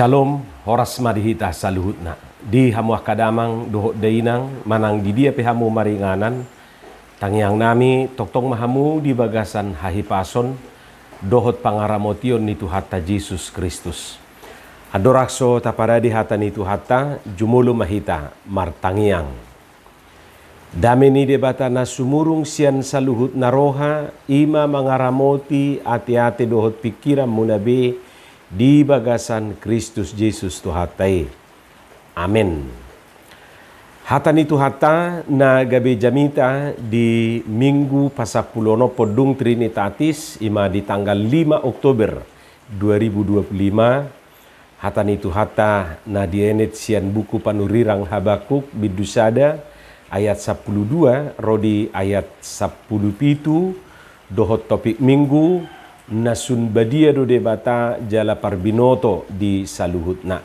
Shalom, horas marihita saluhutna. Di hamuah kadamang dohot dainang manang di dia pehamu maringanan. Tangiang nami toktong mahamu di bagasan hahipason dohot pangaramotion ni Tuhata Yesus Kristus. Adorakso taparadi hata ni Tuhata jumulu mahita martangiang. Dami ni debata na sumurung sian saluhut naroha ima mangaramoti ati-ati dohot pikiran munabe di bagasan Kristus Yesus Tuhatai. Amin. Hata ni Tuhata na gabi jamita di Minggu Pasapulono Podung Trinitatis ima di tanggal 5 Oktober 2025. Hata ni Tuhata na dienet sian buku panurirang Habakuk bidusada ayat 12 rodi ayat 17 dohot topik minggu nasun badia do debata jala parbinoto di saluhutna.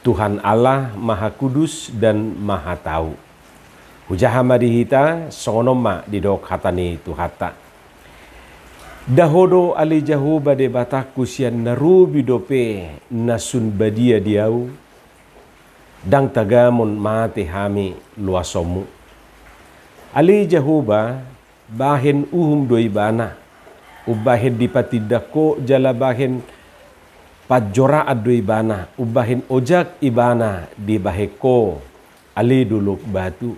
Tuhan Allah Maha Kudus dan Maha Tahu. Hujaha madihita sonoma di dok hatani Tuhata. Dahodo ali jahuba debata kusian narubi dope nasun badia diau. Dang tagamon mate hami luasomu. Ali jahuba bahen uhum doi bana. Ubahin dipatidako jala bahin pajora adu ibana. Ubahin ojak ibana di baheko ali duluk batu.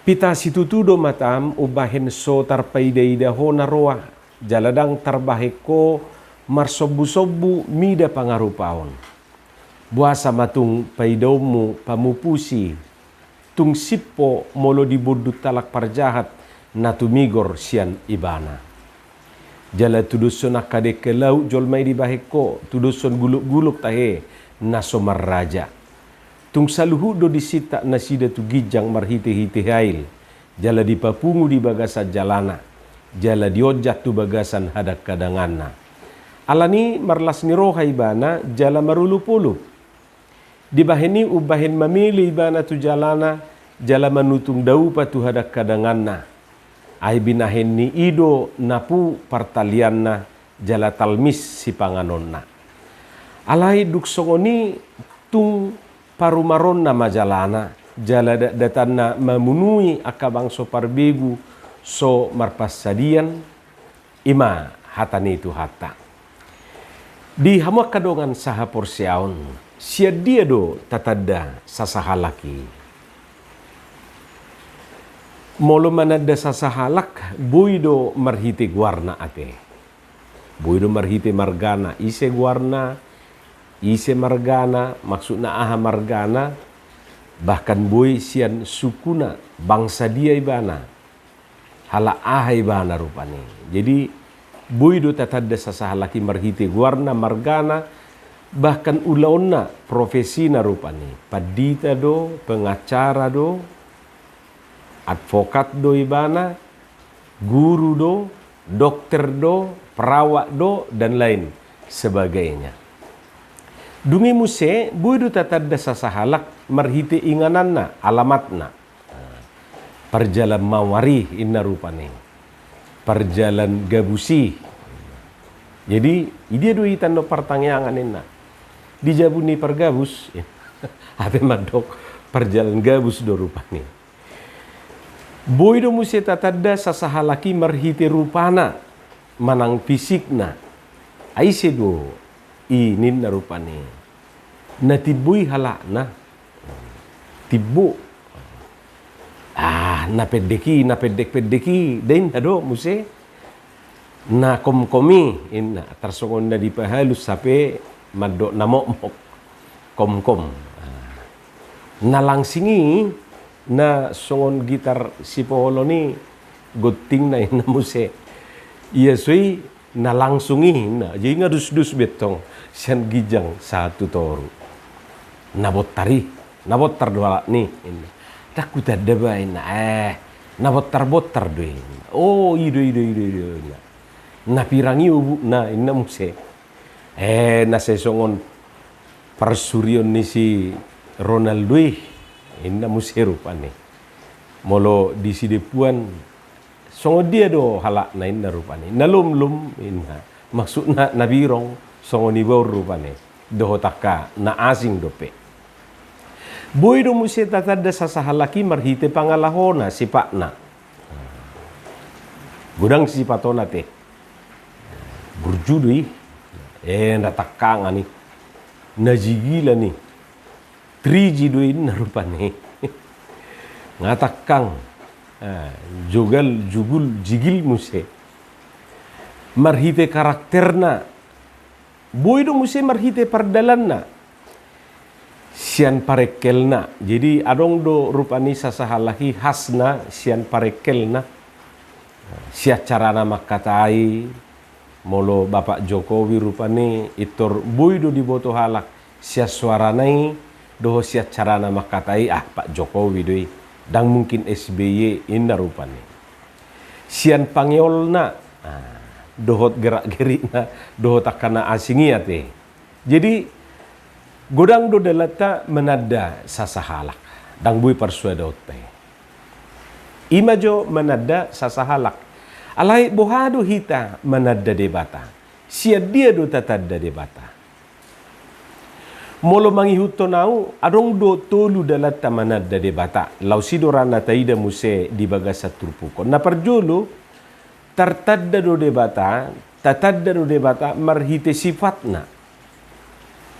Pita situtudo matam ubahin so tarpaidaida ho naroa. Jaladang tarbaheko marsobu-sobu mida pangarupaon. Buasa matung paidomu pamupusi. Tung sipo molo dibudut talak parjahat natumigor sian ibana. Jala tuduson akade ke laut jolmai di baheko tuduson guluk-guluk tahe nasomar raja. Tung saluhudo disita nasida tu gijang marhite-hite hail. Jala dipapungu di bagasan jalana. Jala diojat tu bagasan hadak kadanganna. Alani marlas ni roha ibana jala marulu-pulu. Dibahini ubahin mamili ibana tu jalana jala manutung daupa tu hadak kadanganna. Ay binahin ni ido napu partalianna jala talmis si panganonna. Alay duksongoni tung parumaron na majalana jala datanna mamunui akabang so parbegu so marpasadian ima hatani Tuhata. Di hamuak kadongan saha porsiaon sia dia do tatada sasahalaki. Molo manada sasahalak buido marhite guarna ate. Buido marhite margana ise guarna ise margana maksudna aha margana bahkan bui sian sukuna bangsa dia ibana hala aha ibana rupani. Jadi buido tatada sasahalaki marhite guarna margana bahkan ulaonna profesina rupani. Padita do pengacara do advokat do ibana, guru do, dokter do, perawat do, dan lain sebagainya. Dungi muse, buidu tatada sasahalak marhite ingananna, alamatna. Perjalan mawari inna rupane. Perjalan gabusi. Jadi, dia do itan do pertanyaan inna. Dijabuni pergabus, ate madok perjalan gabus do rupane. Boido muse tatada sasahalaki marhite rupana manang fisikna. Aise do inin na rupane. Natibui halakna. Tibu. Napedeki den hado muse. Na komkomi inna tarsongon na dipahalus sape madok namokmok komkom. Nalangsingi na songon gitar si Polo ni goting na ina muse. Iya sui na langsungi na. Jadi nga dus-dus betong sian gijang satu toru. Nabotar dua ni. Takut ada ba ina. Nabotar do ina. Oh ido. Napirangi ubu na ina muse. Na sesongon parsurion ni si Ronaldo inna musiru pane. Molo di sidepuan songo dia do halak na inna rupane. Nalum inna. Maksudna nabirong songo ni baur rupane. dohotaka na asing dope. Boy do muse tatadda sasahalaki marhite pangalahona sipakna. Gudang sipatona te. Burjudui. Natakanga ni. Najigila ni. 3G doin narupane. Ngatakang. Jugul jigil muse. Marhite karakterna. Boy do muse marhite pardalanna. Sian parekelna. Jadi adong do rupani sasahalahi hasna sian parekelna. Sia carana makatai molo Bapak Jokowi rupani itor boy do diboto halak sia suaranai doho sia carana makatai Pak Jokowi doi dan mungkin SBY inna rupani. Sian pangiolna dohot gerak-gerikna dohot takana asingia te. Jadi godang do delata menada sasahalak dang bui persuadot pe. Imajo menada sasahalak. Alai bohado hita menada debata. Sia dia do tatadda debata. Molo mangihuto nau adong do tolu delata menada debata. Lau sidorana taida muse di bagasa turpuko. Na perjolo tartadda do debata, tatadda do debata marhite sifatna.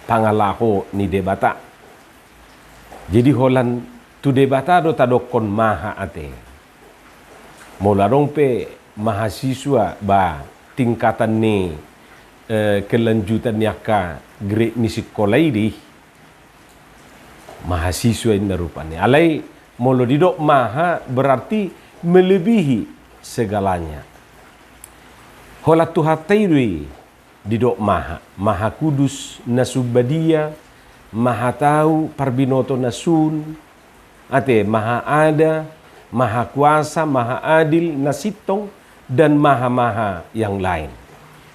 Pangalaho ni debata. Jadi holan tu debata do tadokon maha ate. Molarong pe mahasiswa ba tingkatan ni kelanjutan yaka grade ni sekolah ini mahasiswa ini rupanya. Alai molo didok maha berarti melebihi segalanya. Hola tuhatai didok maha, maha kudus nasubadia, maha tahu parbinoto nasun, ate maha ada, maha kuasa, maha adil, nasitong, dan maha-maha yang lain.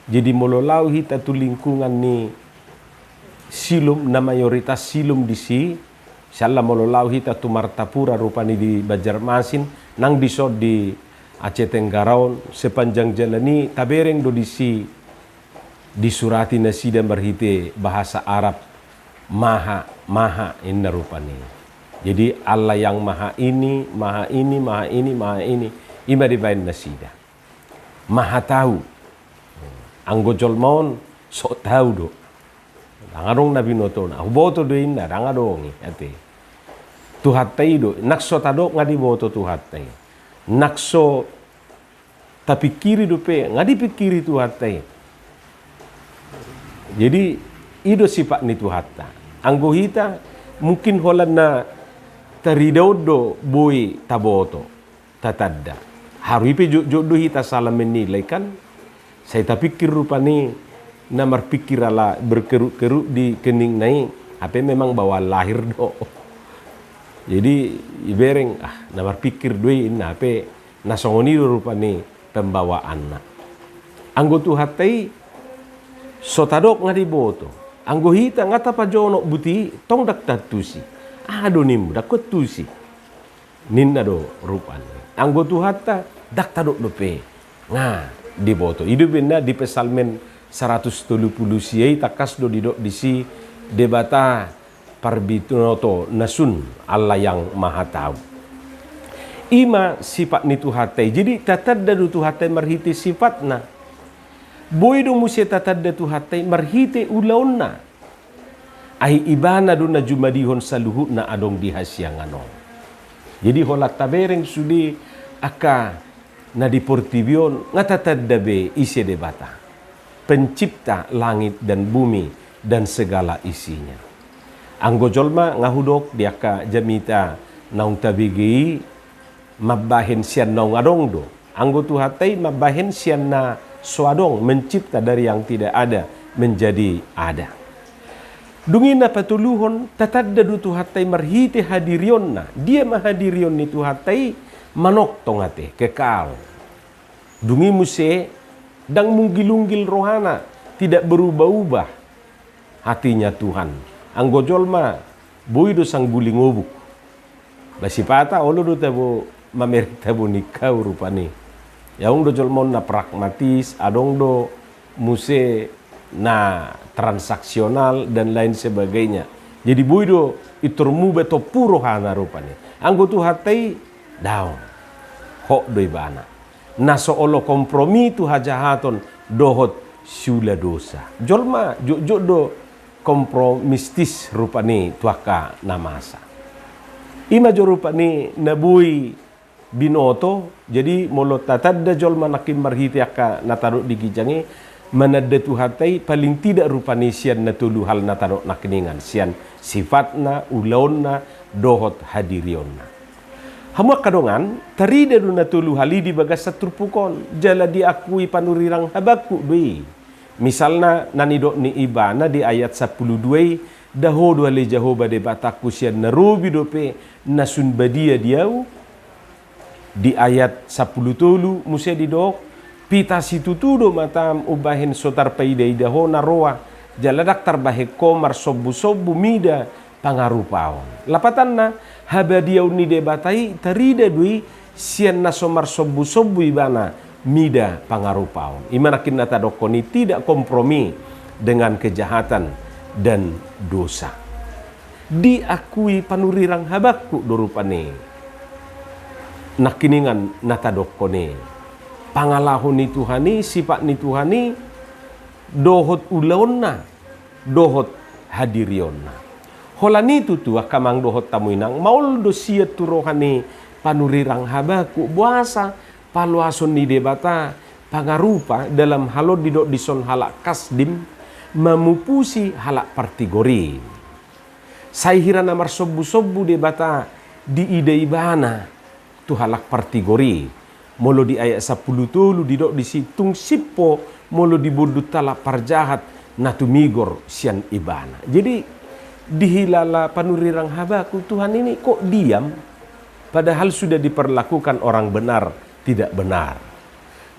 Jadi mololau hita tu lingkungan ni silum, na mayoritas silum di si, insyaAllah mololau hita tu martapura rupani di Banjarmasin, nang disod di Aceh Tenggaraon, sepanjang jalan ni tabereng do di si, disurati nasida berhite bahasa Arab, maha inna rupani. Jadi Allah yang maha ini, maha ini, maha ini, maha ini. Ima dibain nasida. Maha tahu. Anggo jolmaon sok tahu do. Dangarong nabi noto na. Boto do inna, dangarong ate. Tuhatai do. Nakso tadok ngadi boto tuhatai. Nakso tapikiri do pe ngadi pikiri tuhatai. Jadi ido sifat ni tuhata. Anggo hita mungkin holan na taridodo boy taboto tatadda haruipe jodoh hita salah menilai kan saya tapikir rupani na marpikir ala berkeruk-keruk di kening nai apa memang bawa lahir do jadi ibereng na marpikir doi na apa nasongoni rupani pembawaan na anggo tu hatai sotadok ngadi boto anggo hita ngata pajono buti tong dak tatusi adonimu dak ketusi ninna do rupan anggo tu hatta dak tadok dope nga di boto idu benda di pesalmen 130 siai takas do didok disi debata parbitunoto nasun Allah yang maha tahu ima sifat ni tu hatai jadi tatadda do tu hatai marhiti sifatna boy do musia tatadda tu hatai marhiti ulaonna ai ibana do na jumadihon saluhut na adong dihasyanganon. Jadi holat tabereng sudi aka na diportibion ngatatadabe isi debata. Pencipta langit dan bumi dan segala isinya. Anggo jolma ngahudok diaka jamita naung tabigi mabahen sian naung adong do. Anggo tuhatai mabahen sian na suadong mencipta dari yang tidak ada menjadi ada. Dungina patuluhon tatadda du tuhatai marhite hadirionna dia mahadirion ni tuhatai manok tongate kekal dungi muse dang munggil-unggil rohana tidak berubah-ubah hatinya Tuhan anggo jolma boy do sang guling obuk basipata olo do tabo mamerita bo nikau rupani yaung do jolmon na pragmatis adong do muse nah transaksional dan lain sebagainya. Jadi buido iturmu beto puro hana rupanya. Anggo tu hatai daun hok doi bana. Na soolo kompromi tu hajahaton dohot sula dosa. Jolma jok do kompromistis rupani tuaka namasa. Ima jo rupani nabui binoto jadi molot tatadda jolma nakin marhiti akka nataruk digijangi manadda tu hatai paling tidak rupani sian natulu hal nataruk nakiningan sian sifatna ulaonna dohot hadirionna. Hamua kadongan tarida du natulu hali di bagas satrupukon jala diakui panurirang habaku dui. Misalna nanidok ni ibana di ayat 12 dahodo ale jahoba de bataku sian narubi dope nasun badia diau di ayat 10 musia didok pita situtudo matam ubahin sotar paidai daho naroa jaladak tarbahe komar sobu mida pangarupaon lapatanna habadiau ni debatai tarida dui sian nasomar sobu ibana mida pangarupaon imanakin nata dokoni tidak kompromi dengan kejahatan dan dosa diakui panurirang habakku dorupane nakiningan natadokone pangalahon ni Tuhani sifat ni Tuhani dohot ulaonna dohot hadirionna holani tutu akamang dohot tamuinang maul dosia turohani panurirang habaku buasa paluason ni debata pangarupa dalam halod didok dison halak kasdim memupusi halak partigori saihira namar sobu debata di ide ibana tu halak partigori molo di ayat 10 didok disitung sipo molo dibudut talak parjahat natu migor sian ibana. Jadi dihilala panurirang habaku Tuhan ini kok diam padahal sudah diperlakukan orang benar tidak benar.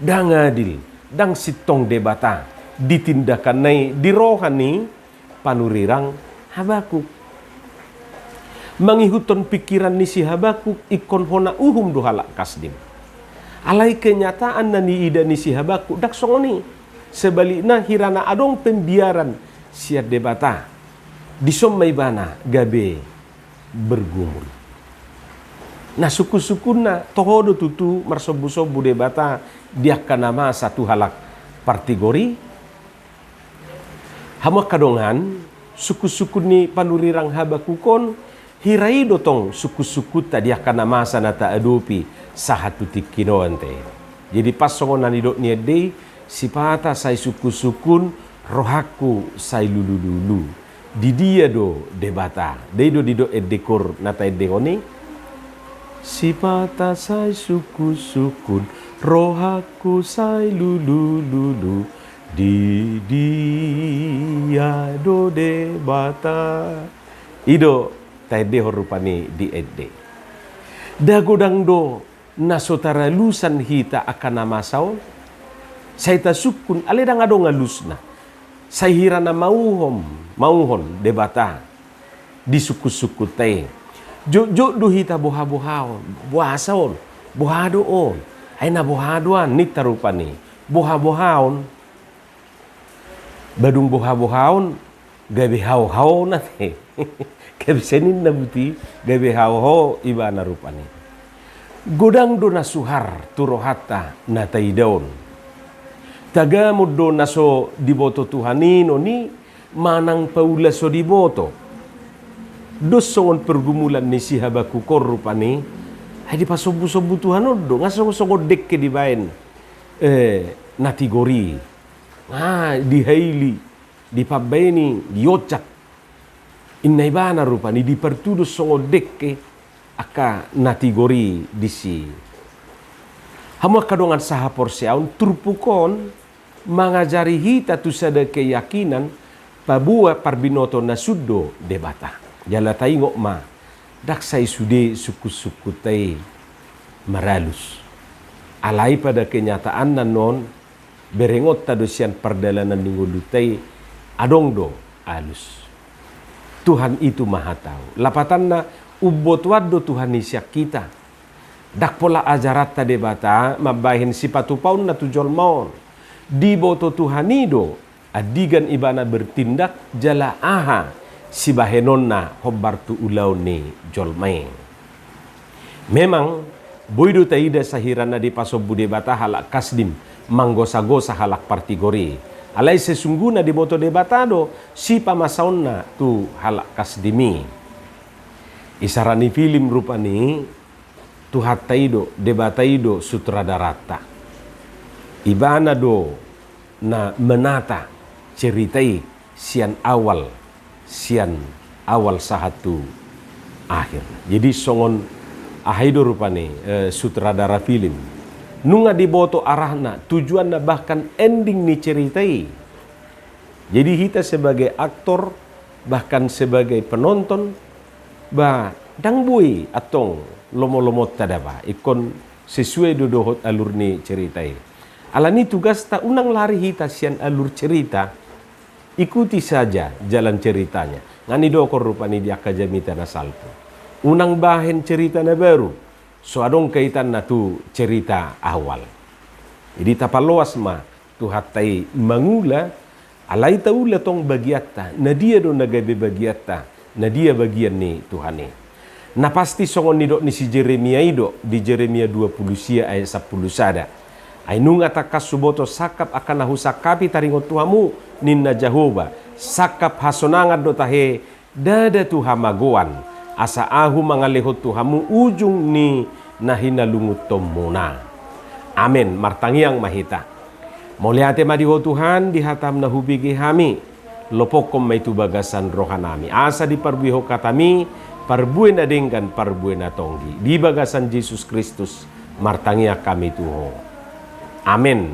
Dang adil, dang sitong debata ditindakan nai di rohani panurirang habakuk. Mangihuton pikiran ni si Habakuk ikon hona uhum dohalak kasdim. Alai kenyataan nani ida ni si Habakuk dak songoni. Sebaliknya hirana adong pembiaran siat debata. Disomai bana gabe bergumul. Nah suku-sukuna tohodo tutu marsobu-sobu debata diakan nama satu halak partigori. Hama kadongan suku-suku ni panurirang Habakukon hirai dotong suku-suku tadi akan masa nata adopi sahatu tikinoante. Jadi pas songonan idok niade sipata sai suku-sukun rohaku sai lulu. Di dia do debata. Dedo didok edekor nata edekoni. Sipata sai suku-sukun rohaku sai lulu. Di dia do debata. Ido taide horupani di edde. Dagodang do nasotara lusan hita akan namasau. Saya sukun aledang ado ngalusna. Saya hirana mauhon debata di suku-suku teh. Jok do hita boha-bohaon, bohasaon, bohadoon. Aina bohadoan nita rupani. Boha-bohaon. Badung boha-bohaon gabe hau-hau nate. Kebisenin nabuti gabe hau ibana rupani. Godang do nasuhar turohata nataidaon. Tagamud do naso diboto Tuhanino ni manang paula so diboto. Dos songon pergumulan ni si Habakukor rupani. Ay di pasobu-sobu Tuhanod do. Nga songo dek ke dibain. Natigori. Dihaili. Dipabeni. Diocak. Innay bana rupani di pertudo songo dekke aka natigori disi. Hamua kadongan sahapor siaun turpukon mangajari hita tu sada keyakinan pabua parbinoto nasuddo debata. Jala taingok ma daksai sude suku-suku tai maralus. Alai pada kenyataan nanon berengot tadosian perdalanan ningulutai adong do alus. Tuhan itu maha tahu. Lapatanna ubot waddo Tuhan isyak kita. Dak pola ajarat tade bata mabahin sipatu paun na tujol maon. Di boto Tuhanido adigan ibana bertindak jala aha si bahenonna hobbartu ulau ni jolmai. Memang boido taida sahirana di paso bude bata halak kasdim manggosa-gosa halak partigori. Alai sesungguhnya di boto debatado si pamasaonna tu halak kasdimi. Isarani film rupani tu hataido debataido sutradarata. Ibana do na menata ceritai sian awal sahatu akhir. Jadi songon ahaido rupani sutradara film. Nunga diboto arahna tujuanna bahkan ending ni ceritai. Jadi kita sebagai aktor bahkan sebagai penonton dang bui atong lomo-lomot tadaba ikon sesuai dodohot alur ni ceritai. Alani tugas tak unang lari hita sian alur cerita, ikuti saja jalan ceritanya. Ngani dokor rupani di akademita na salpo. Unang bahen cerita na baru, so adong kaitan na tu cerita awal. Jadi tapaloas ma tu hatai mangula, alai taula tong bagiatta, na dia do nagabe bagiatta, na dia bagian ni Tuhane. Na pasti songon ni dok ni si Jeremia ido di Jeremia 20 sia ayat 10 sada. Ainunga takas suboto sakap akan nahusakapi taringot Tuhamu ninna Jehovah sakap hasonangat do tahe dada tuhamagoan asa ahu mangalehot Tuhamu ujung ni nahina lungut tomona. Amin. Martangiang mahita. Moliate madiho Tuhan dihatam nahubigi hami lopokom maitu bagasan rohanami asa diparbuiho katami parbuen adengkan parbuen atonggi di bagasan Yesus Kristus martangia kami tuho. Amin.